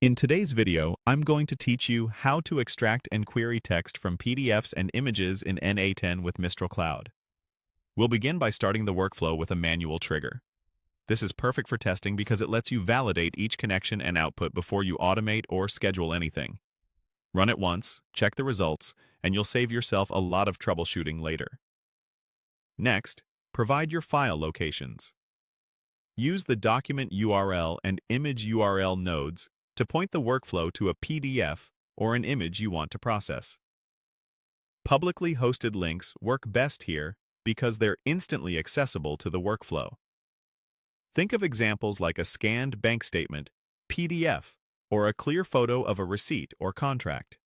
In today's video, I'm going to teach you how to extract and query text from PDFs and images in n8n with Mistral Cloud. We'll begin by starting the workflow with a manual trigger. This is perfect for testing because it lets you validate each connection and output before you automate or schedule anything. Run it once, check the results, and you'll save yourself a lot of troubleshooting later. Next, provide your file locations. Use the document URL and image URL nodes to point the workflow to a PDF or an image you want to process. Publicly hosted links work best here because they're instantly accessible to the workflow. Think of examples like a scanned bank statement, PDF, or a clear photo of a receipt or contract.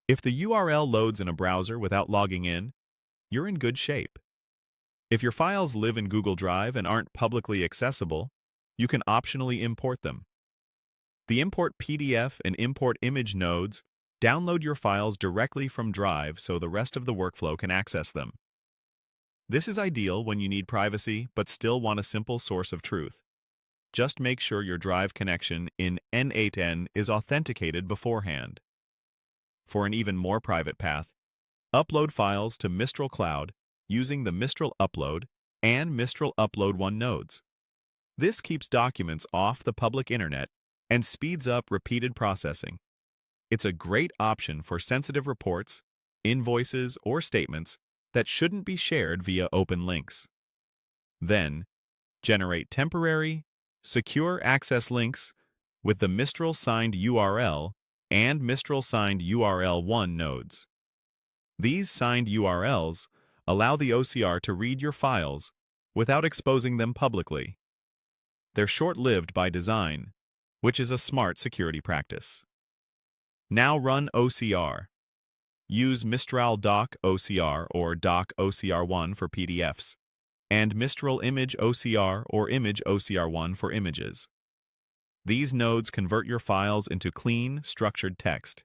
If the URL loads in a browser without logging in, you're in good shape. If your files live in Google Drive and aren't publicly accessible, you can optionally import them. The Import PDF and Import Image nodes download your files directly from Drive so the rest of the workflow can access them. This is ideal when you need privacy but still want a simple source of truth. Just make sure your Drive connection in n8n is authenticated beforehand. For an even more private path, upload files to Mistral Cloud using the Mistral Upload and Mistral Upload 1 nodes. This keeps documents off the public internet and speeds up repeated processing. It's a great option for sensitive reports, invoices, or statements that shouldn't be shared via open links. Then, generate temporary, secure access links with the Mistral signed URL and Mistral signed URL 1 nodes. These signed URLs allow the OCR to read your files without exposing them publicly. They're short-lived by design, which is a smart security practice. Now run OCR. Use Mistral Doc OCR or Doc OCR1 for PDFs, and Mistral Image OCR or Image OCR1 for images. These nodes convert your files into clean, structured text.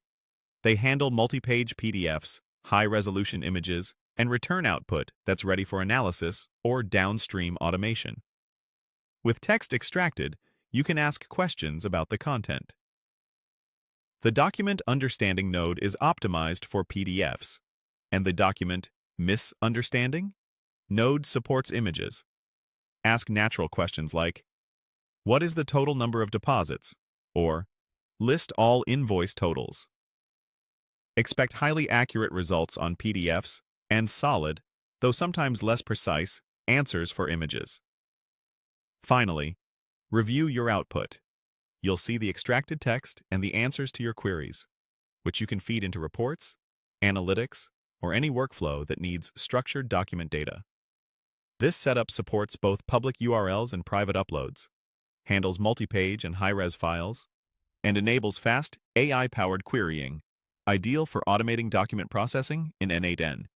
They handle multi-page PDFs, high-resolution images, and return output that's ready for analysis or downstream automation. With text extracted, you can ask questions about the content. The Document Understanding node is optimized for PDFs, and the Document Misunderstanding node supports images. Ask natural questions like, what is the total number of deposits? Or, list all invoice totals. Expect highly accurate results on PDFs and solid, though sometimes less precise, answers for images. Finally, review your output. You'll see the extracted text and the answers to your queries, which you can feed into reports, analytics, or any workflow that needs structured document data. This setup supports both public URLs and private uploads, handles multi-page and high-res files, and enables fast AI-powered querying, ideal for automating document processing in n8n.